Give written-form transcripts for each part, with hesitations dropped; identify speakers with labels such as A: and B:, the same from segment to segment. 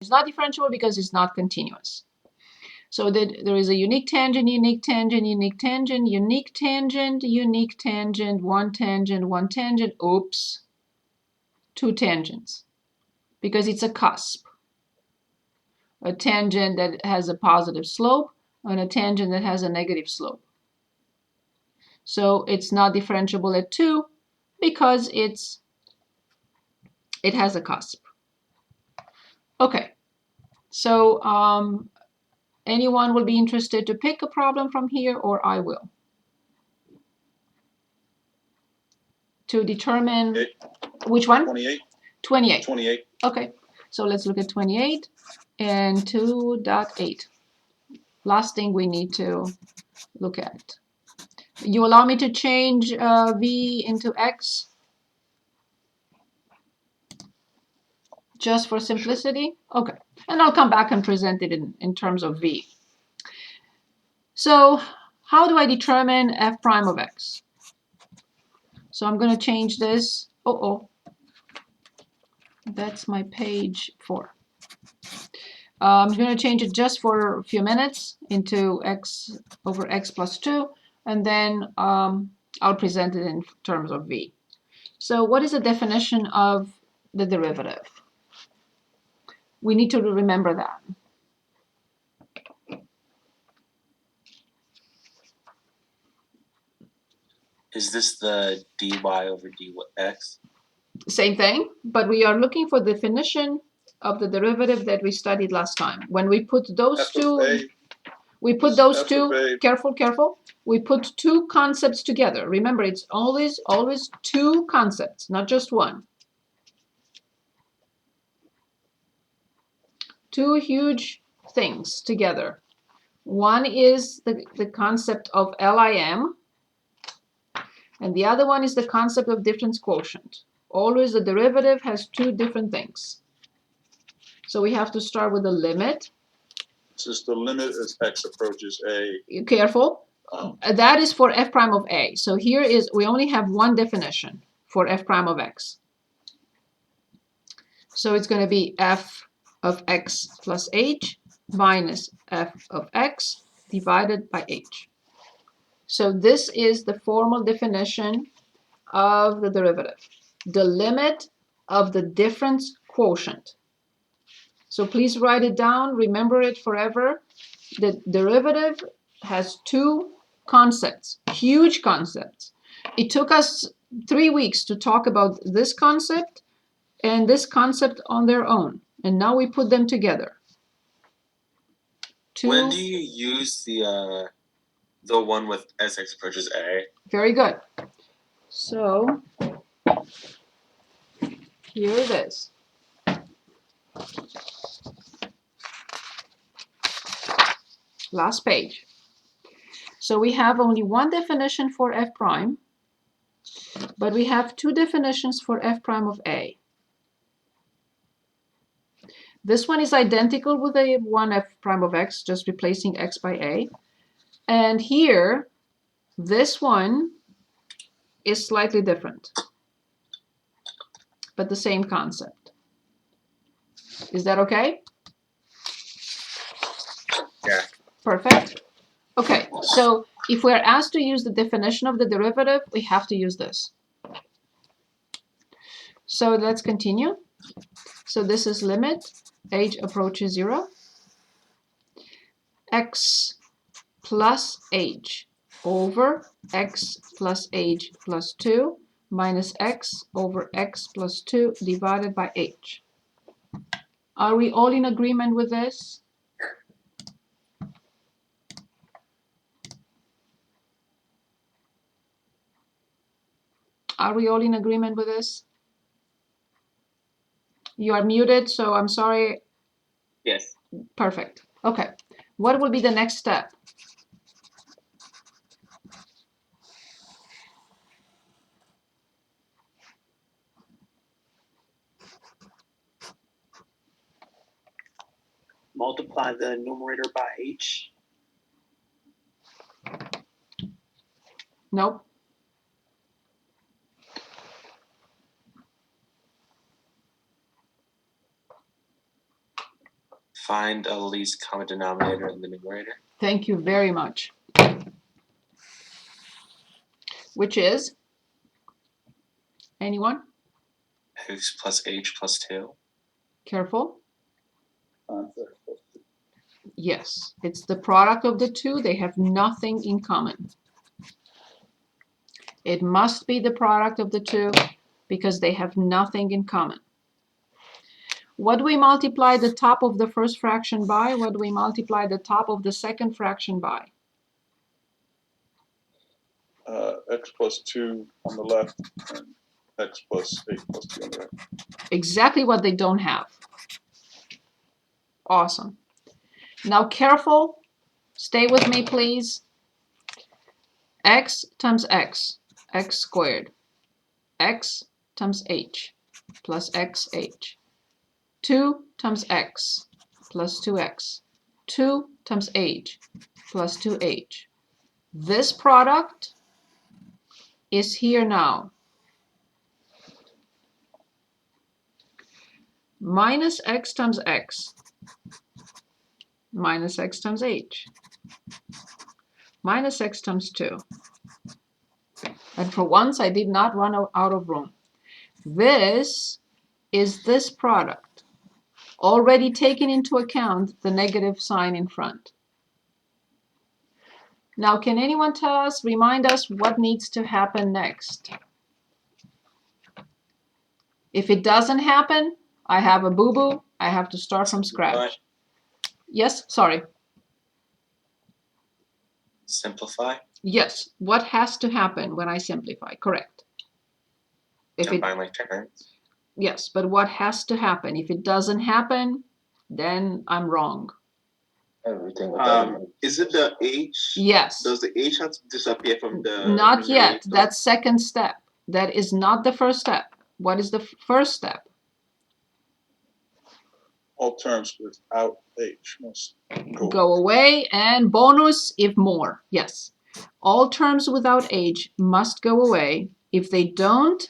A: It's not differentiable because it's not continuous. So there is a unique tangent, unique tangent, unique tangent, unique tangent, unique tangent, one tangent, one tangent. Oops. Two tangents. Because it's a cusp. A tangent that has a positive slope and a tangent that has a negative slope. So it's not differentiable at 2 because it has a cusp. Okay. So anyone will be interested to pick a problem from here, or I will? To determine which one?
B: 28.
A: 28.
B: 28.
A: Okay, so let's look at 28 and 2.8. Last thing we need to look at. You allow me to change v into x? Just for simplicity? Okay, and I'll come back and present it in terms of v. So how do I determine f prime of x? So I'm going to change this. That's my page 4. I'm going to change it just for a few minutes into x over x plus 2, and then I'll present it in terms of v. So what is the definition of the derivative? We need to remember that.
B: Is this the dy over dx?
A: Same thing, but we are looking for definition of the derivative that we studied last time. When we put those two, careful, we put two concepts together. Remember, it's always two concepts, not just one. Two huge things together. One is the concept of LIM, and the other one is the concept of difference quotient. Always the derivative has two different things. So we have to start with the limit.
B: Since the limit as x approaches a.
A: Careful. That is for f prime of a. So here is, we only have one definition for f prime of x. So it's going to be f of x plus h minus f of x divided by h. So this is the formal definition of the derivative, the limit of the difference quotient. So please write it down, remember it forever. The derivative has two concepts, huge concepts. It took us 3 weeks to talk about this concept and this concept on their own, and now we put them together.
B: When do you use the one with sx approaches a?
A: Very good. So here it is. Last page. So we have only one definition for f prime, but we have two definitions for f prime of a. This one is identical with the one f prime of x, just replacing x by a. And here, this one is slightly different, but the same concept. Is that okay?
B: Yeah.
A: Perfect. Okay, so if we're asked to use the definition of the derivative, we have to use this. So let's continue. So this is limit h approaches 0, x plus h over x plus h plus 2 minus x over x plus 2 divided by h. Are we all in agreement with this? Are we all in agreement with this? You are muted, so I'm sorry.
B: Yes.
A: Perfect. Okay. What will be the next step?
C: Multiply the numerator by h.
A: Nope.
B: Find a least common denominator in the numerator.
A: Thank you very much. Which is? Anyone?
B: X plus H plus 2.
A: Careful. Yes, it's the product of the two. They have nothing in common. It must be the product of the two because they have nothing in common. What do we multiply the top of the first fraction by? What do we multiply the top of the second fraction by?
D: X plus 2 on the left and X plus 8 plus 2 on the right.
A: Exactly what they don't have. Awesome. Now careful. Stay with me, please. X times X, X squared. X times H plus XH. 2 times X plus 2X. 2 times H plus 2H. This product is here now. Minus X times X minus X times H minus X times 2. And for once, I did not run out of room. This is this product, already taking into account the negative sign in front. Now, can anyone tell us, remind us what needs to happen next? If it doesn't happen, I have a boo-boo. I have to start from scratch. Yes, sorry.
B: Simplify.
A: Yes, what has to happen when I simplify? Correct. If it,
B: Combine like terms.
A: yes, but what has to happen? If it doesn't happen, then I'm wrong.
E: Everything without
C: Is it the H?
A: Yes.
C: Does the H have to disappear from the
A: Not yet.
C: numerator?
A: That's second step. That is not the first step. What is the first step?
D: All terms without H must
A: Go away, and bonus if more. Yes. All terms without H must go away. If they don't,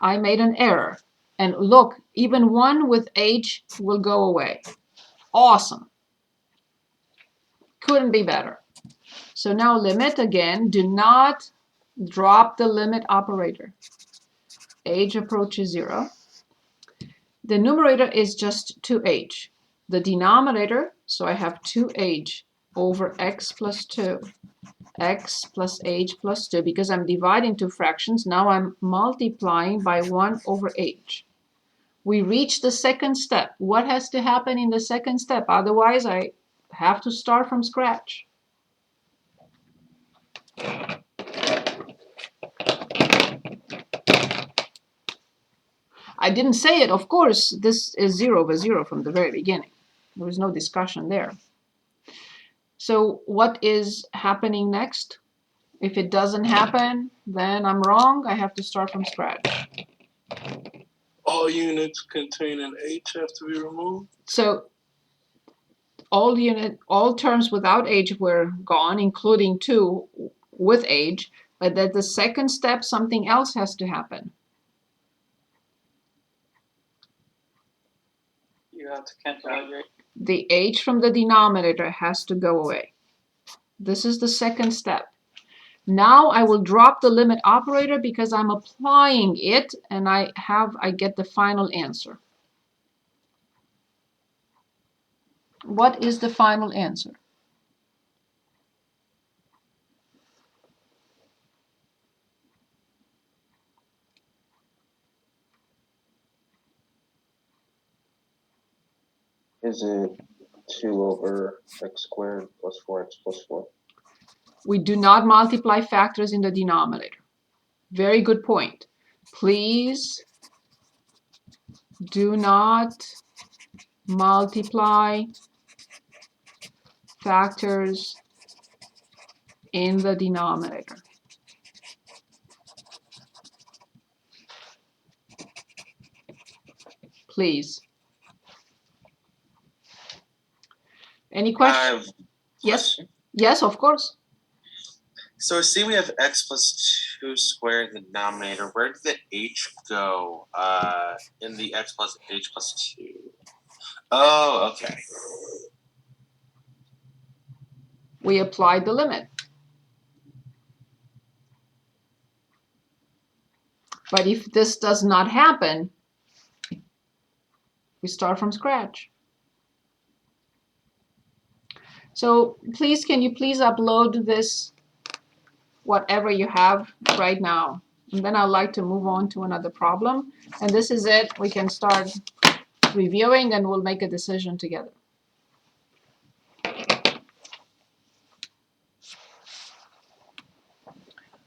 A: I made an error. And look, even one with H will go away. Awesome. Couldn't be better. So now limit again. Do not drop the limit operator. H approaches 0. The numerator is just 2h. The denominator, so I have 2h over x plus 2. X plus h plus 2. Because I'm dividing two fractions, now I'm multiplying by 1 over h. We reach the second step. What has to happen in the second step? Otherwise, I have to start from scratch. I didn't say it, of course. This is 0 over 0 from the very beginning. There was no discussion there. So what is happening next? If it doesn't happen, then I'm wrong. I have to start from scratch.
F: All units containing H have to be removed.
A: So all terms without H were gone, including 2 with H, but at the second step, something else has to happen.
C: You have to cancel.
A: The H from the denominator has to go away. This is the second step. Now I will drop the limit operator because I'm applying it, and I get the final answer. What is the final answer?
E: is it 2 over x squared plus 4x plus 4?
A: We do not multiply factors in the denominator. Very good point. Please do not multiply factors in the denominator. Please. Any questions? Yes. Yes, of course.
B: So see, we have x plus 2 squared in the denominator. Where did the h go in the x plus h plus 2? Oh, okay.
A: we apply the limit. But if this does not happen, we start from scratch. So please, can you please upload this, whatever you have right now? And then I'd like to move on to another problem. And this is it. We can start reviewing and we'll make a decision together.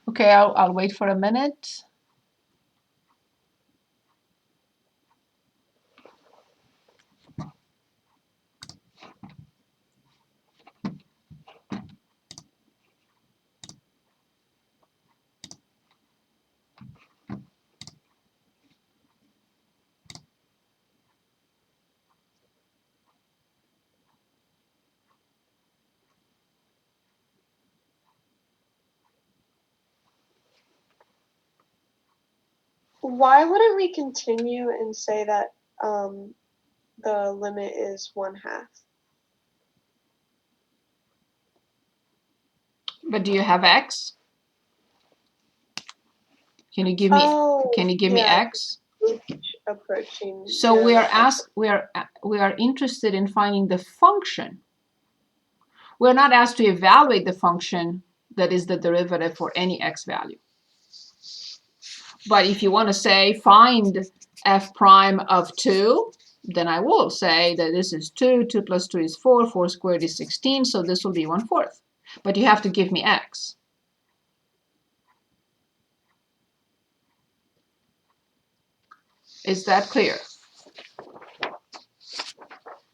A: Okay, I'll wait for a minute.
G: Why wouldn't we continue and say that the limit is 1/2?
A: But do you have x? Can you give me x?
G: Approaching.
A: So we are interested in finding the function. We're not asked to evaluate the function that is the derivative for any x value. But if you want to say find f prime of 2, then I will say that this is 2, 2 plus 2 is 4, 4 squared is 16, so this will be 1/4. But you have to give me x. Is that clear?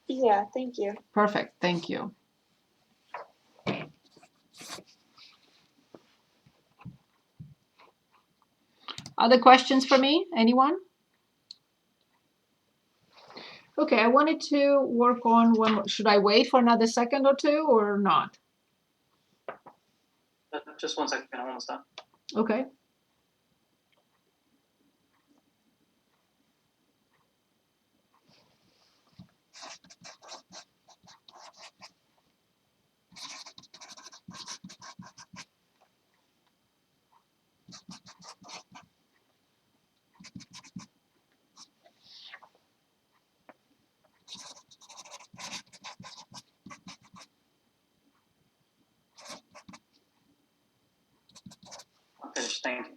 G: Yeah, thank you.
A: Perfect, thank you. Other questions for me? Anyone? Okay, I wanted to work on one. Should I wait for another second or two or not?
C: Just 1 second, I'm almost done.
A: Okay.
C: I'm finished, thank you.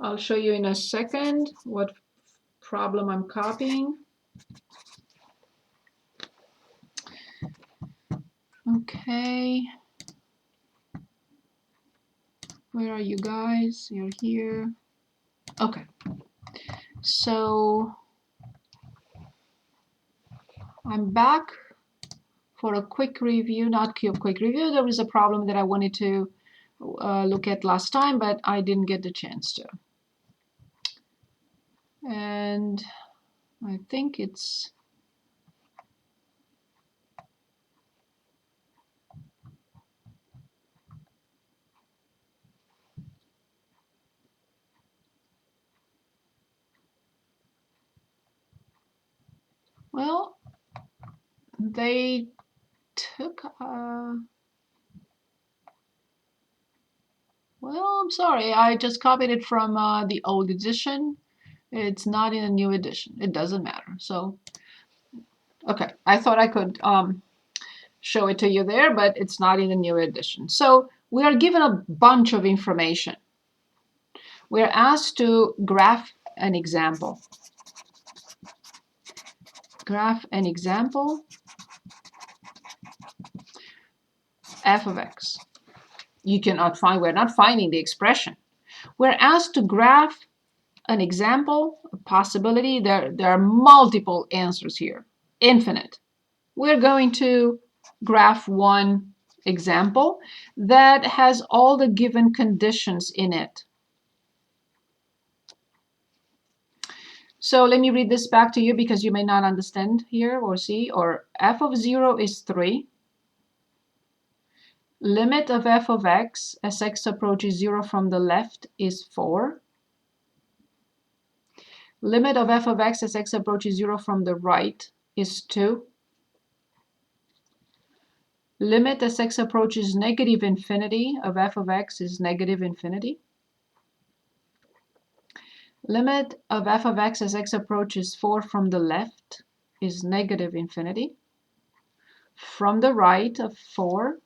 A: I'll show you in a second what problem I'm copying. Okay. Where are you guys? You're here. Okay. So I'm back for a quick review, not quick review. There was a problem that I wanted to look at last time, but I didn't get the chance to. And I think it's well, they took well, I'm sorry, I just copied it from the old edition. It's not in a new edition. It doesn't matter. So, okay, I thought I could show it to you there, but it's not in the new edition. So we are given a bunch of information. We are asked to graph an example. Graph an example f of x. You cannot find, we're not finding the expression. We're asked to graph an example, a possibility. There are multiple answers here, infinite. We're going to graph one example that has all the given conditions in it. So let me read this back to you because you may not understand here or see. Or f of 0 is 3. Limit of f of x as x approaches 0 from the left is 4. Limit of f of x as x approaches 0 from the right is 2. Limit as x approaches negative infinity of f of x is negative infinity. Limit of f of x as x approaches 4 from the left is negative infinity. From the right of 4,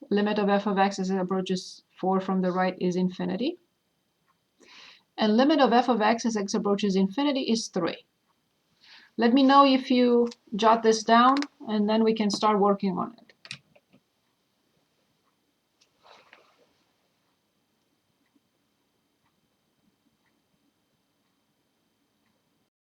A: limit of f of x as it approaches 4 from the right is infinity. And limit of f of x as x approaches infinity is 3. Let me know if you jot this down, and then we can start working on it.